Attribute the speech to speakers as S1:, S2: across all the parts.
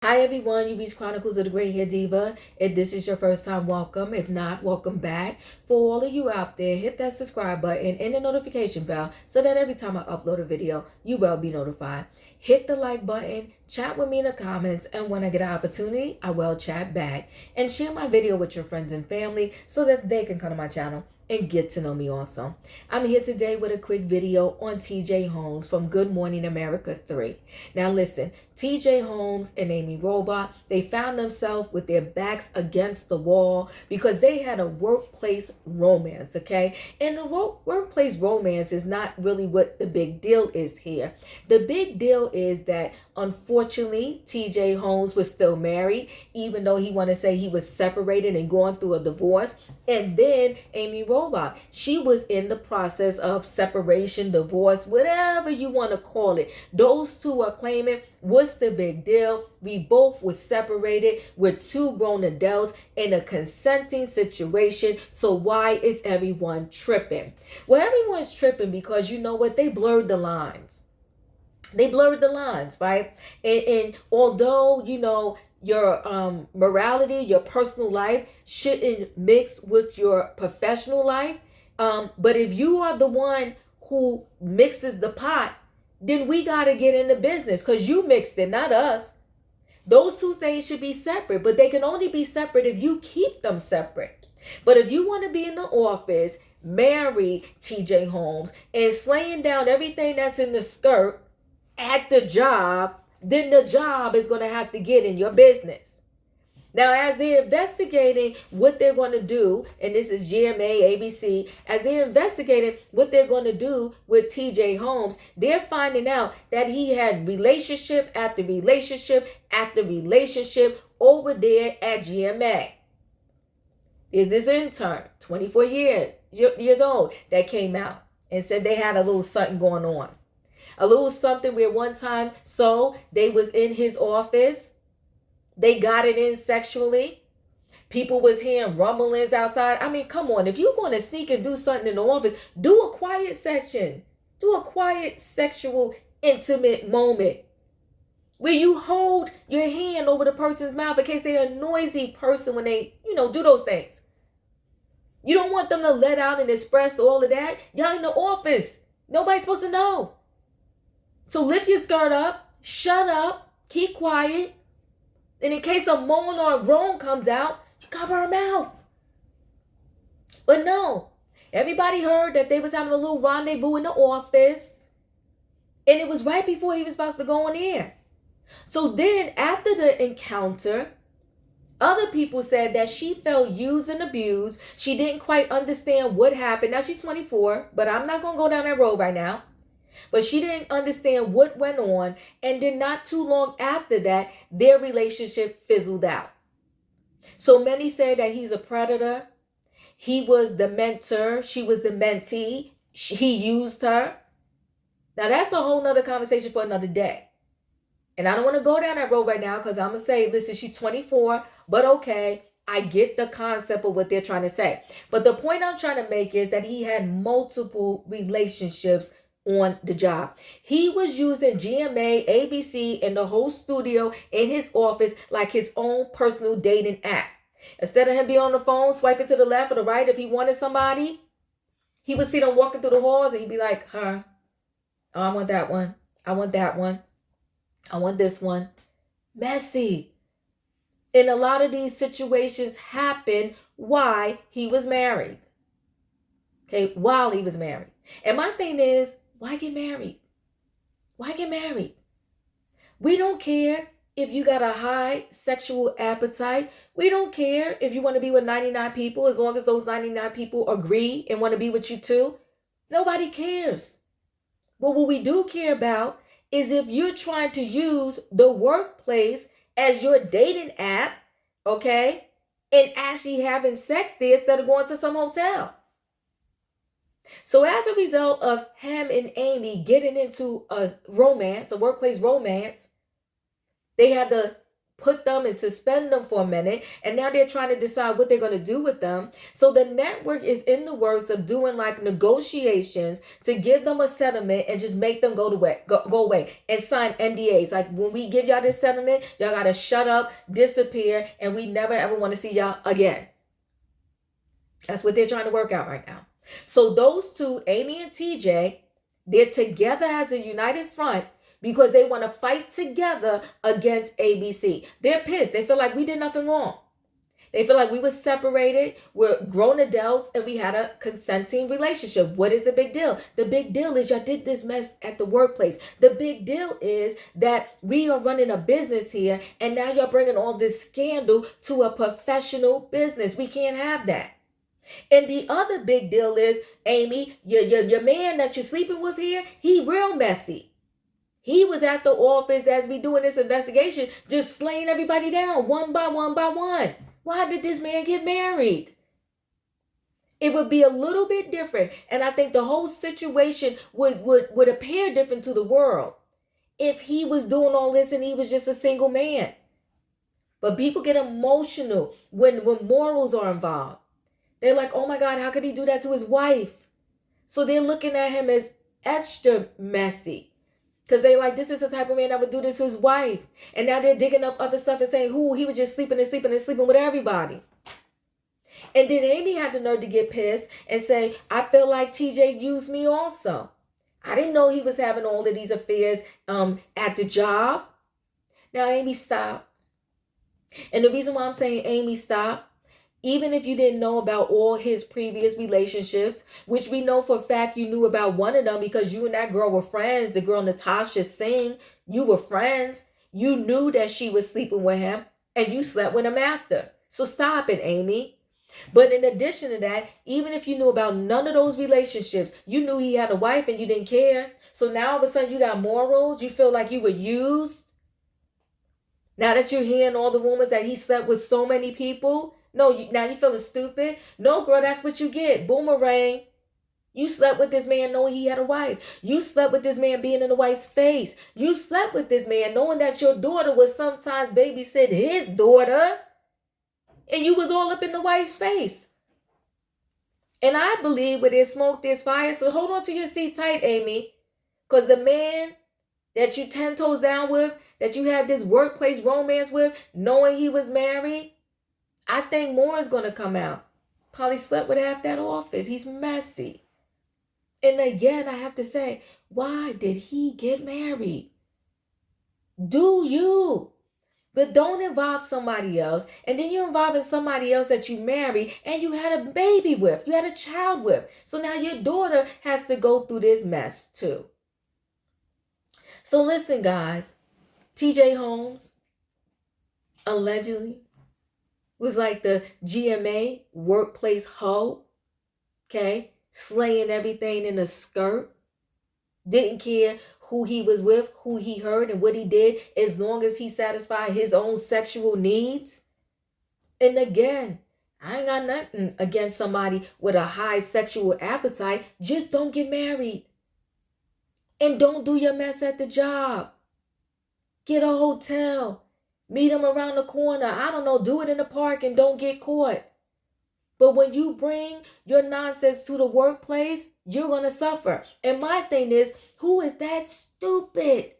S1: Hi everyone, you reached Chronicles of the Gray Hair Diva. If this is your first time, welcome. If not, welcome back. For all of you out there, hit that subscribe button and the notification bell so that every time I upload a video, you will be notified. Hit the like button, chat with me in the comments, and when I get an opportunity, I will chat back. And share my video with your friends and family so that they can come to my channel and get to know me also. I'm here today with a quick video on TJ Holmes from Good Morning America 3. Now listen, TJ Holmes and Amy Robach, they found themselves with their backs against the wall because they had a workplace romance, okay? And the workplace romance is not really what the big deal is here. The big deal is that unfortunately, TJ Holmes was still married, even though he wanted to say he was separated and going through a divorce. And then Amy Robach, she was in the process of separation, divorce, whatever you want to call it. Those two are claiming, what's the big deal? We both were separated. We're two grown adults in a consenting situation. So why is everyone tripping? Well, everyone's tripping because you know what? They blurred the lines. Right? And although, your morality, your personal life shouldn't mix with your professional life. But if you are the one who mixes the pot, then we got to get into business because you mixed it, not us. Those two things should be separate, but they can only be separate if you keep them separate. But if you want to be in the office, married TJ Holmes, and slaying down everything that's in the skirt at the job, then the job is going to have to get in your business. Now, as they're investigating what they're going to do, and this is GMA, ABC, as they're investigating what they're going to do with TJ Holmes, they're finding out that he had relationship after relationship after relationship over there at GMA. There's this intern, 24 years old, that came out and said they had a little something going on. A little something where one time, so they was in his office. They got it in sexually. People was hearing rumblings outside. I mean, come on. If you're going to sneak and do something in the office, do a quiet session. Do a quiet, sexual, intimate moment where you hold your hand over the person's mouth in case they're a noisy person when they, do those things. You don't want them to let out and express all of that. Y'all in the office. Nobody's supposed to know. So lift your skirt up, shut up, keep quiet, and in case a moan or a groan comes out, you cover her mouth. But no, everybody heard that they was having a little rendezvous in the office, and it was right before he was supposed to go in there. So then after the encounter, other people said that she felt used and abused. She didn't quite understand what happened. Now she's 24, but I'm not going to go down that road right now. But she didn't understand what went on, and then not too long after that, their relationship fizzled out. So many say that he's a predator. He was the mentor. She was the mentee. He used her. Now, that's a whole nother conversation for another day. And I don't want to go down that road right now because I'm going to say, listen, she's 24, but okay, I get the concept of what they're trying to say. But the point I'm trying to make is that he had multiple relationships on the job. He was using GMA, ABC, and the whole studio in his office like his own personal dating app. Instead of him being on the phone, swiping to the left or the right if he wanted somebody, he would see them walking through the halls and he'd be like, her, oh, I want that one. I want that one. I want this one. Messy. And a lot of these situations happen while he was married. Okay, while he was married. And my thing is, why get married? Why get married? We don't care if you got a high sexual appetite. We don't care if you want to be with 99 people as long as those 99 people agree and want to be with you too. Nobody cares. But what we do care about is if you're trying to use the workplace as your dating app, okay, and actually having sex there instead of going to some hotel. So as a result of him and Amy getting into a romance, a workplace romance, they had to put them and suspend them for a minute, and now they're trying to decide what they're going to do with them. So the network is in the works of doing like negotiations to give them a settlement and just make them go away and sign NDAs. Like, when we give y'all this settlement, y'all got to shut up, disappear, and we never ever want to see y'all again. That's what they're trying to work out right now. So those two, Amy and TJ, they're together as a united front because they want to fight together against ABC. They're pissed. They feel like we did nothing wrong. They feel like we were separated, we're grown adults, and we had a consenting relationship. What is the big deal? The big deal is y'all did this mess at the workplace. The big deal is that we are running a business here, and now you're bringing all this scandal to a professional business. We can't have that. And the other big deal is, Amy, your man that you're sleeping with here, he real messy. He was at the office as we doing this investigation, just slaying everybody down one by one by one. Why did this man get married? It would be a little bit different, and I think the whole situation would appear different to the world if he was doing all this and he was just a single man. But people get emotional when morals are involved. They're like, oh my God, how could he do that to his wife? So they're looking at him as extra messy. Because they're like, this is the type of man that would do this to his wife. And now they're digging up other stuff and saying, he was just sleeping with everybody. And then Amy had the nerve to get pissed and say, I feel like TJ used me also. I didn't know he was having all of these affairs at the job. Now, Amy, stop. And the reason why I'm saying, Amy, stop, even if you didn't know about all his previous relationships, which we know for a fact you knew about one of them because you and that girl were friends, the girl Natasha Singh, you were friends. You knew that she was sleeping with him and you slept with him after. So stop it, Amy. But in addition to that, even if you knew about none of those relationships, you knew he had a wife and you didn't care. So now all of a sudden you got morals. You feel like you were used. Now that you're hearing all the rumors that he slept with so many people. No, now you feeling stupid? No, girl, that's what you get. Boomerang. You slept with this man knowing he had a wife. You slept with this man being in the wife's face. You slept with this man knowing that your daughter was sometimes babysit his daughter. And you was all up in the wife's face. And I believe where there's smoke, there's fire. So hold on to your seat tight, Amy. Because the man that you 10 toes down with, that you had this workplace romance with, knowing he was married, I think more is going to come out. Probably slept with half that office. He's messy. And again, I have to say, why did he get married? Do you? But don't involve somebody else. And then you're involving somebody else that you married and you had a baby with. You had a child with. So now your daughter has to go through this mess too. So listen, guys. TJ Holmes allegedly was like the GMA workplace hoe. Okay? Slaying everything in a skirt. Didn't care who he was with, who he heard, and what he did, as long as he satisfied his own sexual needs. And again, I ain't got nothing against somebody with a high sexual appetite. Just don't get married. And don't do your mess at the job. Get a hotel. Meet him around the corner. I don't know, do it in the park and don't get caught. But when you bring your nonsense to the workplace, you're going to suffer. And my thing is, who is that stupid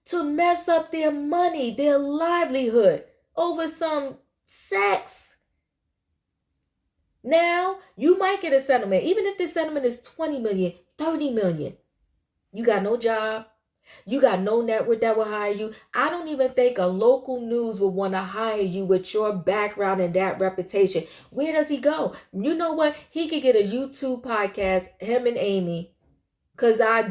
S1: to mess up their money, their livelihood over some sex? Now, you might get a settlement. Even if the settlement is 20 million, 30 million. You got no job. You got no network that will hire you. I don't even think a local news would want to hire you with your background and that reputation. Where does he go? You know what? He could get a YouTube podcast, him and Amy. Because I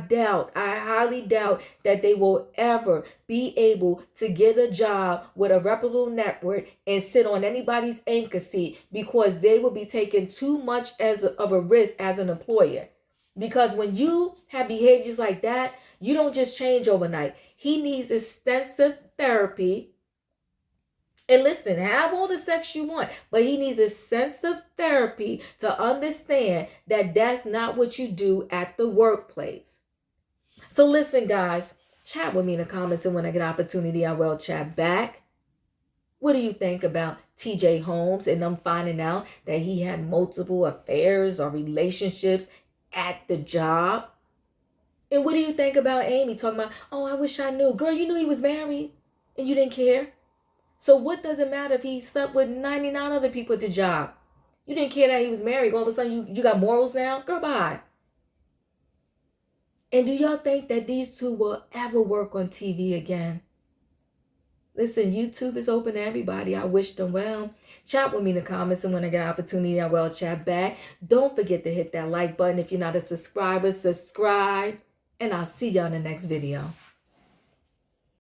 S1: highly doubt that they will ever be able to get a job with a reputable network and sit on anybody's anchor seat because they will be taking too much of a risk as an employer. Because when you have behaviors like that, you don't just change overnight. He needs extensive therapy. And listen, have all the sex you want, but he needs extensive therapy to understand that that's not what you do at the workplace. So listen, guys, chat with me in the comments, and when I get opportunity, I will chat back. What do you think about TJ Holmes and them finding out that he had multiple affairs or relationships at the job? And what do you think about Amy talking about, oh, I wish I knew. Girl, you knew he was married and you didn't care. So what does it matter if he slept with 99 other people at the job? You didn't care that he was married. All of a sudden you got morals now? Girl, bye. And do y'all think that these two will ever work on TV again? Listen, YouTube is open to everybody. I wish them well. Chat with me in the comments, and when I get an opportunity, I will chat back. Don't forget to hit that like button. If you're not a subscriber, subscribe. And I'll see y'all in the next video.